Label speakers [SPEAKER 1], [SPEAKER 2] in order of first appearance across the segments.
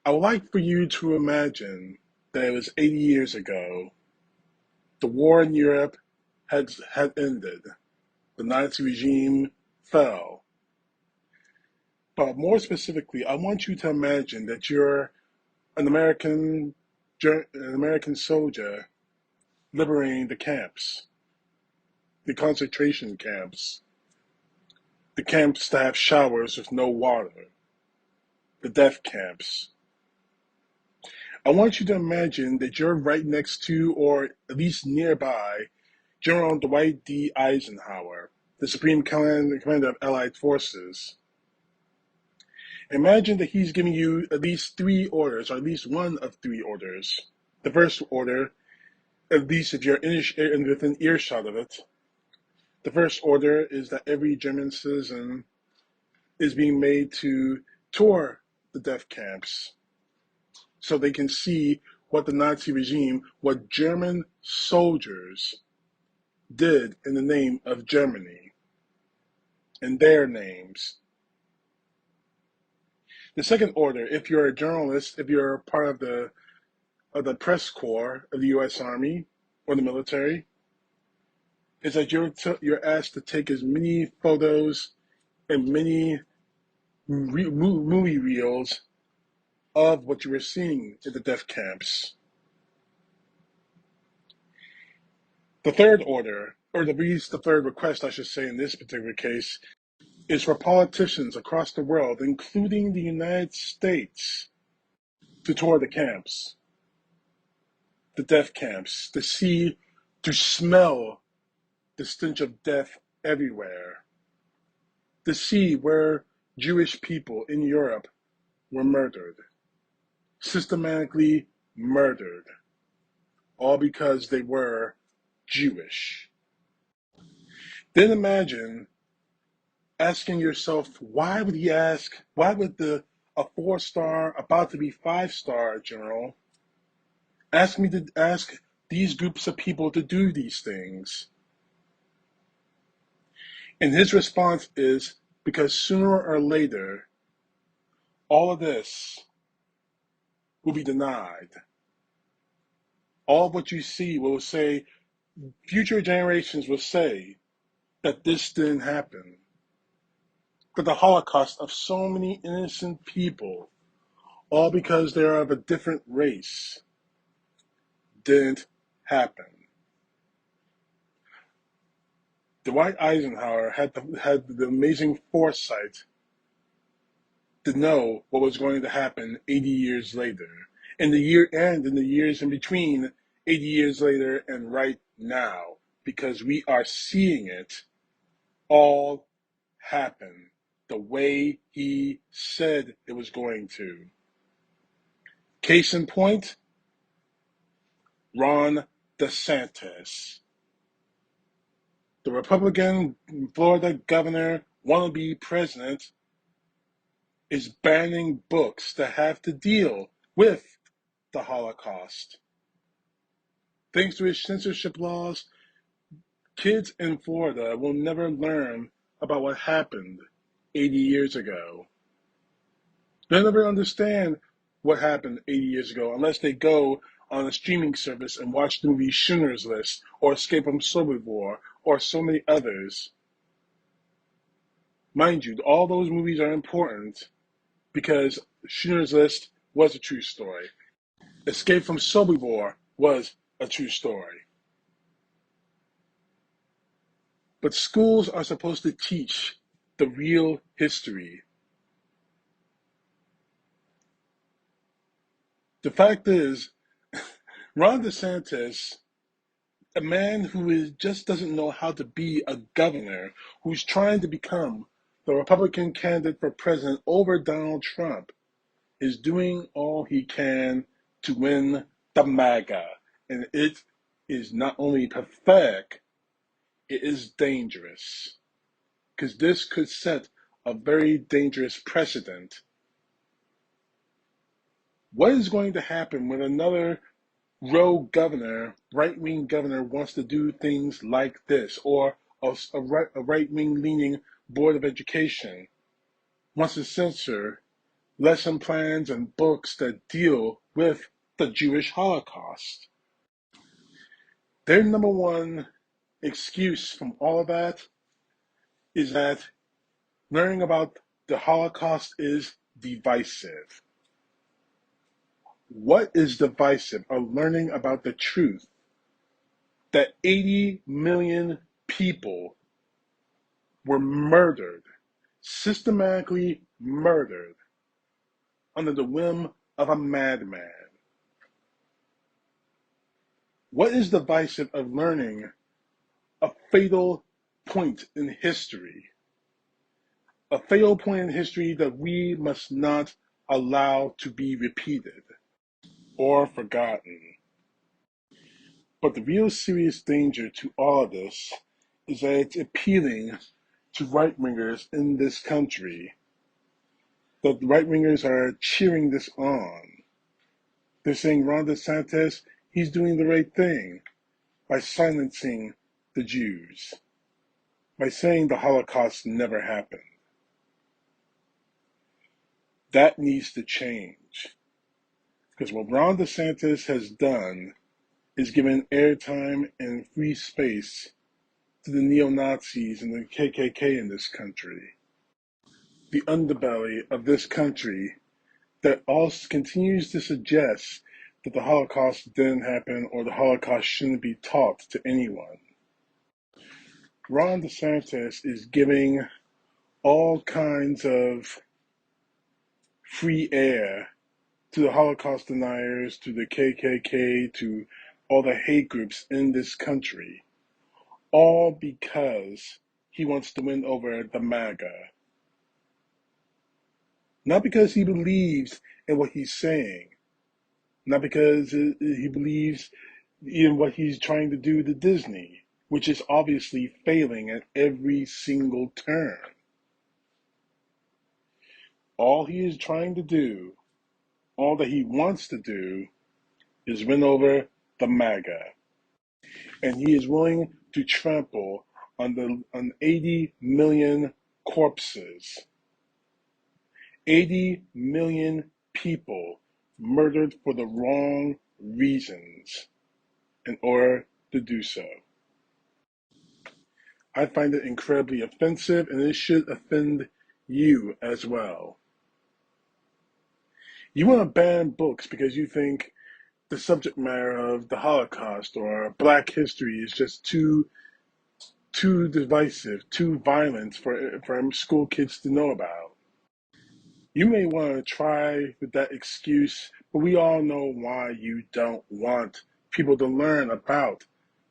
[SPEAKER 1] I would like for you to imagine that it was 80 years ago. The war in Europe had ended. The Nazi regime fell. But more specifically, I want you to imagine that you're an American soldier liberating the camps, the concentration camps, the camps that have showers with no water, the death camps. I want you to imagine that you're right next to, or at least nearby, General Dwight D Eisenhower, the Supreme Commander of Allied Forces. Imagine that he's giving you at least three orders, or at least one of three orders. The first order, at least if you're within earshot of it, the first order is that every German citizen is being made to tour the death camps so they can see what the Nazi regime, what German soldiers did in the name of Germany, in their names. The second order, if you're a journalist, if you're part of the press corps of the U.S. Army or the military, is that you're asked to take as many photos and many movie reels of what you were seeing at the death camps. The third order, or at least the third request, I should say, in this particular case, is for politicians across the world, including the United States, to tour the camps, the death camps, to smell the stench of death everywhere, to see where Jewish people in Europe were murdered, systematically murdered, all because they were Jewish. Then imagine asking yourself, why would a 4-star, about to be 5-star general, ask me to ask these groups of people to do these things? And his response is, because sooner or later, all of this will be denied. All of what you see will say, future generations will say that this didn't happen. That the Holocaust of so many innocent people, all because they're of a different race, didn't happen. Dwight Eisenhower had the amazing foresight to know what was going to happen 80 years later. In the years in between 80 years later and right now, because we are seeing it all happen the way he said it was going to. Case in point, Ron DeSantis, the Republican Florida governor, wannabe president, is banning books that have to deal with the Holocaust. Thanks to his censorship laws, kids in Florida will never learn about what happened 80 years ago. They'll never understand what happened 80 years ago unless they go on a streaming service and watch the movie Schindler's List or Escape from Sobibor or so many others. Mind you, all those movies are important because Schindler's List was a true story. Escape from Sobibor was a true story. But schools are supposed to teach the real history. The fact is, Ron DeSantis, a man who just doesn't know how to be a governor, who's trying to become the Republican candidate for president over Donald Trump, is doing all he can to win the MAGA. And it is not only pathetic, it is dangerous. Because this could set a very dangerous precedent. What is going to happen when another rogue governor, right-wing governor, wants to do things like this, or a right-wing leaning board of education wants to censor lesson plans and books that deal with the Jewish Holocaust. Their number one excuse from all of that is that learning about the Holocaust is divisive. What is divisive of learning about the truth that 80 million people were murdered, systematically murdered, under the whim of a madman? What is divisive of learning a fatal point in history? A fatal point in history that we must not allow to be repeated or forgotten. But the real serious danger to all of this is that it's appealing to right-wingers in this country. The right-wingers are cheering this on. They're saying Ron DeSantis, he's doing the right thing by silencing the Jews, by saying the Holocaust never happened. That needs to change. Because what Ron DeSantis has done is given airtime and free space to the neo-Nazis and the KKK in this country. The underbelly of this country that also continues to suggest that the Holocaust didn't happen or the Holocaust shouldn't be taught to anyone. Ron DeSantis is giving all kinds of free air to the Holocaust deniers, to the KKK, to all the hate groups in this country, all because he wants to win over the MAGA. Not because he believes in what he's saying, not because he believes in what he's trying to do to Disney, which is obviously failing at every single turn. All he is trying to do, all that he wants to do, is win over the MAGA. And he is willing to trample on 80 million corpses. 80 million people murdered for the wrong reasons in order to do so. I find it incredibly offensive, and it should offend you as well. You want to ban books because you think the subject matter of the Holocaust or Black history is just too divisive, too violent for school kids to know about. You may want to try with that excuse, but we all know why you don't want people to learn about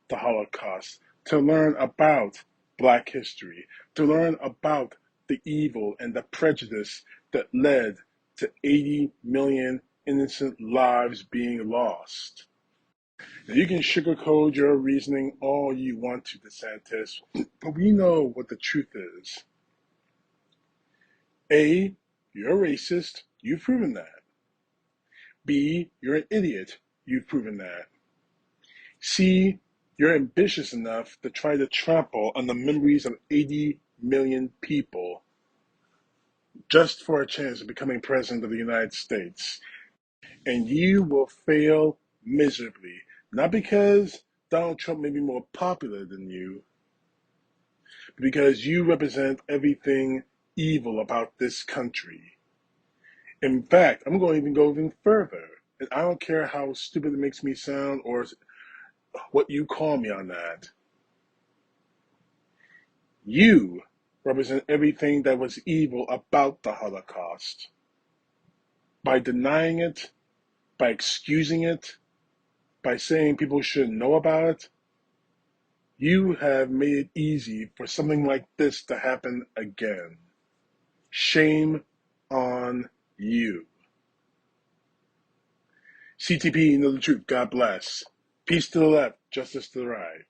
[SPEAKER 1] the Holocaust, to learn about Black history, to learn about the evil and the prejudice that led to 80 million innocent lives being lost. Now, you can sugarcoat your reasoning all you want to, DeSantis, but we know what the truth is. A, you're a racist. You've proven that. B, you're an idiot. You've proven that. C, you're ambitious enough to try to trample on the memories of 80 million people just for a chance of becoming president of the United States. And you will fail miserably. Not because Donald Trump may be more popular than you, but because you represent everything evil about this country. In fact, I'm going to even go even further. And I don't care how stupid it makes me sound or what you call me on that. You represent everything that was evil about the Holocaust. By denying it, by excusing it, by saying people shouldn't know about it, you have made it easy for something like this to happen again. Shame on you. CTP Know The Truth. God bless. Peace to the left, justice to the right.